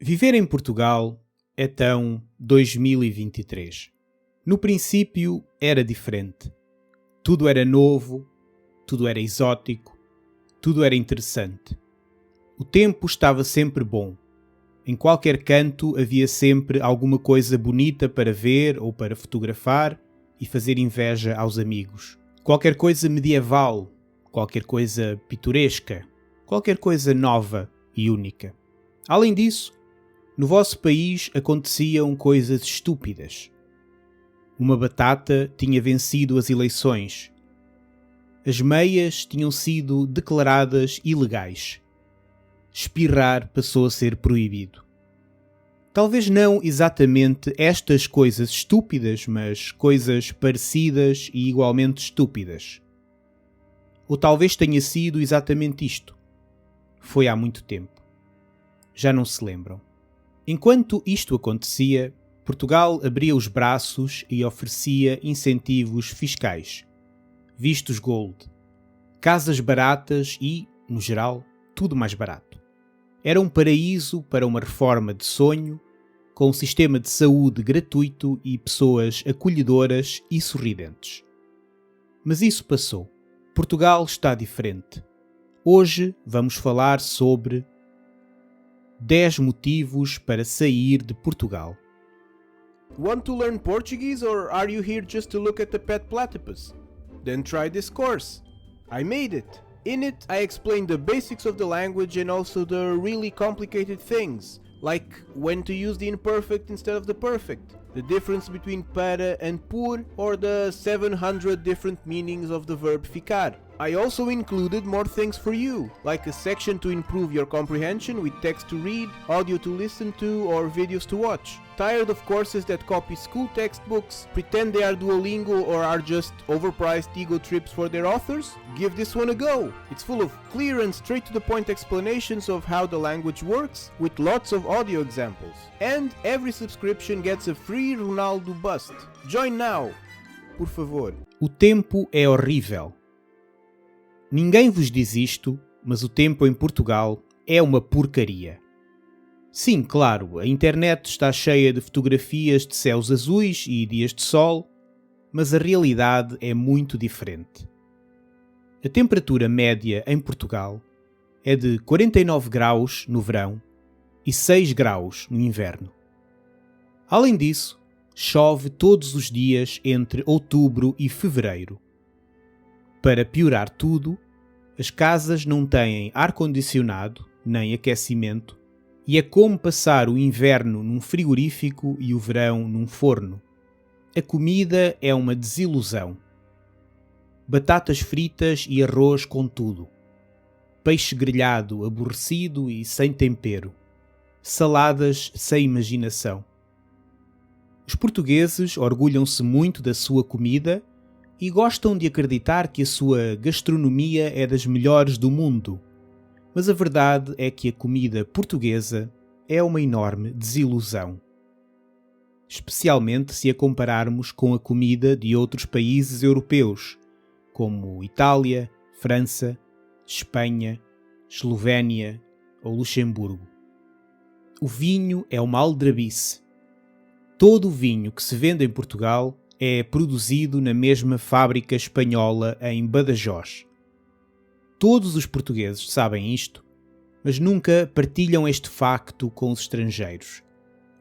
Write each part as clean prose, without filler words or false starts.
Viver em Portugal é tão 2023. No princípio era diferente. Tudo era novo, tudo era exótico, tudo era interessante. O tempo estava sempre bom. Em qualquer canto havia sempre alguma coisa bonita para ver ou para fotografar e fazer inveja aos amigos. Qualquer coisa medieval, qualquer coisa pitoresca, qualquer coisa nova e única. Além disso, no vosso país aconteciam coisas estúpidas. Uma batata tinha vencido as eleições. As meias tinham sido declaradas ilegais. Espirrar passou a ser proibido. Talvez não exatamente estas coisas estúpidas, mas coisas parecidas e igualmente estúpidas. Ou talvez tenha sido exatamente isto. Foi há muito tempo. Já não se lembram. Enquanto isto acontecia, Portugal abria os braços e oferecia incentivos fiscais, vistos gold, casas baratas e, no geral, tudo mais barato. Era um paraíso para uma reforma de sonho, com um sistema de saúde gratuito e pessoas acolhedoras e sorridentes. Mas isso passou. Portugal está diferente. Hoje vamos falar sobre 10 motivos para sair de Portugal. Want to learn Portuguese, or are you here just to look at the pet platypus? Then try this course. I made it. In it, I explain the basics of the language and also the really complicated things, like when to use the imperfect instead of the perfect, the difference between para and por, or the 700 different meanings of the verb ficar. I also included more things for you, like a section to improve your comprehension with text to read, audio to listen to, or videos to watch. Tired of courses that copy school textbooks, pretend they are Duolingo or are just overpriced ego trips for their authors? Give this one a go! It's full of clear and straight to the point explanations of how the language works, with lots of audio examples. And every subscription gets a free Ronaldo bust. Join now! Por favor. O tempo é horrível. Ninguém vos diz isto, mas o tempo em Portugal é uma porcaria. Sim, claro, a internet está cheia de fotografias de céus azuis e dias de sol, mas a realidade é muito diferente. A temperatura média em Portugal é de 49 graus no verão e 6 graus no inverno. Além disso, chove todos os dias entre outubro e fevereiro. Para piorar tudo, as casas não têm ar-condicionado nem aquecimento e é como passar o inverno num frigorífico e o verão num forno. A comida é uma desilusão. Batatas fritas e arroz com tudo. Peixe grelhado aborrecido e sem tempero. Saladas sem imaginação. Os portugueses orgulham-se muito da sua comida e gostam de acreditar que a sua gastronomia é das melhores do mundo. Mas a verdade é que a comida portuguesa é uma enorme desilusão. Especialmente se a compararmos com a comida de outros países europeus, como Itália, França, Espanha, Eslovénia ou Luxemburgo. O vinho é uma aldrabice. Todo o vinho que se vende em Portugal é produzido na mesma fábrica espanhola em Badajoz. Todos os portugueses sabem isto, mas nunca partilham este facto com os estrangeiros.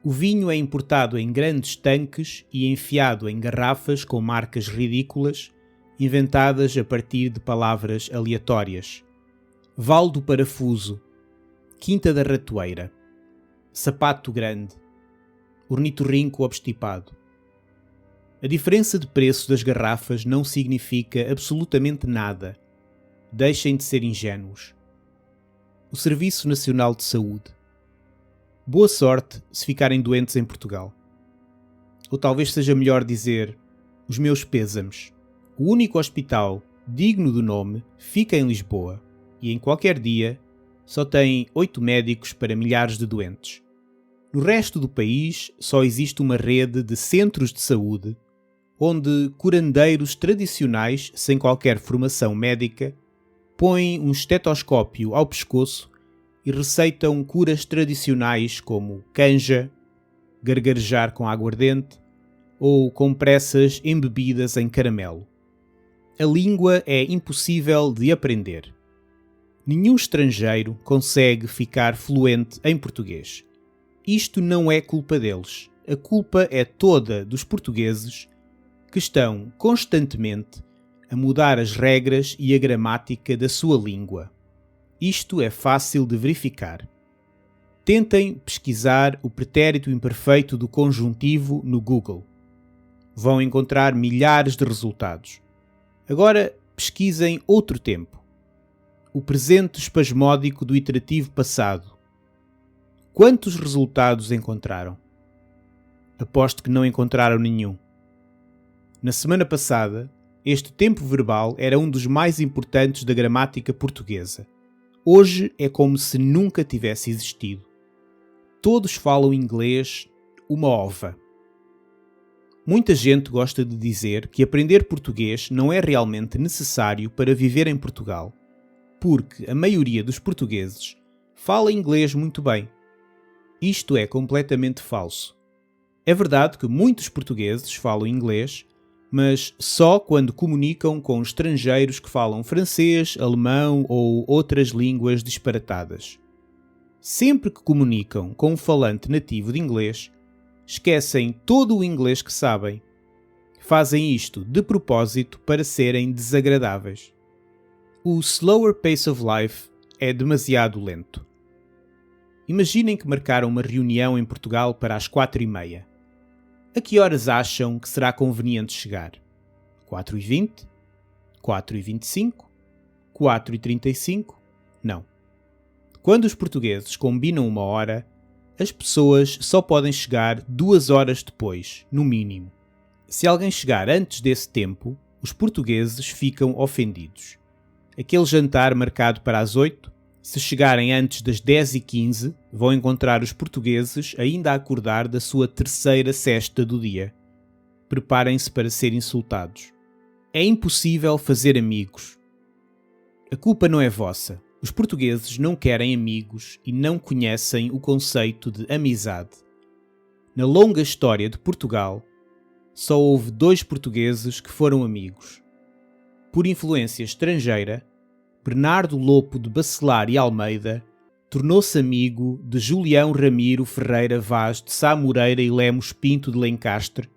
O vinho é importado em grandes tanques e enfiado em garrafas com marcas ridículas, inventadas a partir de palavras aleatórias. Val do Parafuso, Quinta da Ratoeira, Sapato Grande, Ornitorrinco Obstipado. A diferença de preço das garrafas não significa absolutamente nada. Deixem de ser ingênuos. O Serviço Nacional de Saúde. Boa sorte se ficarem doentes em Portugal. Ou talvez seja melhor dizer, os meus pêsames. O único hospital digno do nome fica em Lisboa e em qualquer dia só tem 8 médicos para milhares de doentes. No resto do país só existe uma rede de centros de saúde onde curandeiros tradicionais, sem qualquer formação médica, põem um estetoscópio ao pescoço e receitam curas tradicionais como canja, gargarejar com aguardente ou compressas embebidas em caramelo. A língua é impossível de aprender. Nenhum estrangeiro consegue ficar fluente em português. Isto não é culpa deles. A culpa é toda dos portugueses que estão constantemente a mudar as regras e a gramática da sua língua. Isto é fácil de verificar. Tentem pesquisar o pretérito imperfeito do conjuntivo no Google. Vão encontrar milhares de resultados. Agora pesquisem outro tempo. O presente espasmódico do iterativo passado. Quantos resultados encontraram? Aposto que não encontraram nenhum. Na semana passada, este tempo verbal era um dos mais importantes da gramática portuguesa. Hoje é como se nunca tivesse existido. Todos falam inglês, uma ova. Muita gente gosta de dizer que aprender português não é realmente necessário para viver em Portugal, porque a maioria dos portugueses fala inglês muito bem. Isto é completamente falso. É verdade que muitos portugueses falam inglês, mas só quando comunicam com estrangeiros que falam francês, alemão ou outras línguas disparatadas. Sempre que comunicam com um falante nativo de inglês, esquecem todo o inglês que sabem. Fazem isto de propósito para serem desagradáveis. O slower pace of life é demasiado lento. Imaginem que marcaram uma reunião em Portugal para as 4h30. A que horas acham que será conveniente chegar? 4h20? 4h25? 4h35? Não. Quando os portugueses combinam uma hora, as pessoas só podem chegar 2 horas depois, no mínimo. Se alguém chegar antes desse tempo, os portugueses ficam ofendidos. Aquele jantar marcado para as 8, se chegarem antes das 10h15, vão encontrar os portugueses ainda a acordar da sua terceira sesta do dia. Preparem-se para ser insultados. É impossível fazer amigos. A culpa não é vossa. Os portugueses não querem amigos e não conhecem o conceito de amizade. Na longa história de Portugal, só houve 2 portugueses que foram amigos. Por influência estrangeira, Bernardo Lopo de Bacelar e Almeida tornou-se amigo de Julião Ramiro Ferreira Vaz de Sá Moreira e Lemos Pinto de Lencastre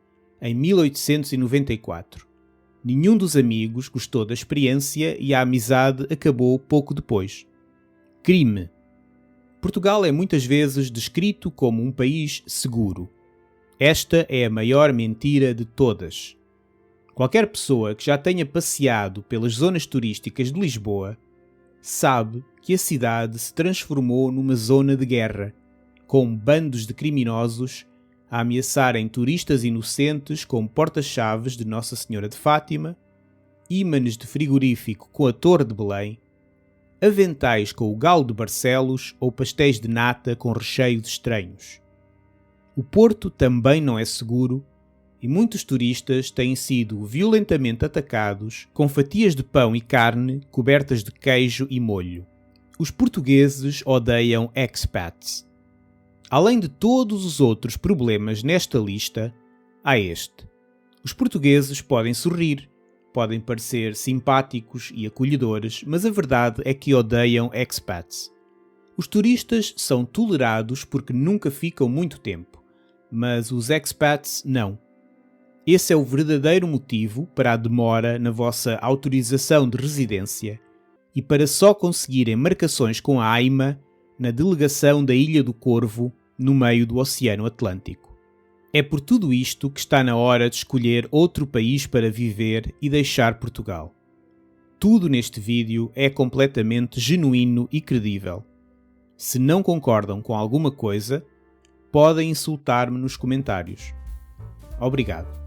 em 1894. Nenhum dos amigos gostou da experiência e a amizade acabou pouco depois. Crime. Portugal é muitas vezes descrito como um país seguro. Esta é a maior mentira de todas. Qualquer pessoa que já tenha passeado pelas zonas turísticas de Lisboa sabe que a cidade se transformou numa zona de guerra, com bandos de criminosos a ameaçarem turistas inocentes com porta-chaves de Nossa Senhora de Fátima, ímãs de frigorífico com a Torre de Belém, aventais com o Galo de Barcelos ou pastéis de nata com recheio de estranhos. O Porto também não é seguro e muitos turistas têm sido violentamente atacados com fatias de pão e carne cobertas de queijo e molho. Os portugueses odeiam expats. Além de todos os outros problemas nesta lista, há este. Os portugueses podem sorrir, podem parecer simpáticos e acolhedores, mas a verdade é que odeiam expats. Os turistas são tolerados porque nunca ficam muito tempo, mas os expats não. Esse é o verdadeiro motivo para a demora na vossa autorização de residência e para só conseguirem marcações com a AIMA na delegação da Ilha do Corvo, no meio do Oceano Atlântico. É por tudo isto que está na hora de escolher outro país para viver e deixar Portugal. Tudo neste vídeo é completamente genuíno e credível. Se não concordam com alguma coisa, podem insultar-me nos comentários. Obrigado.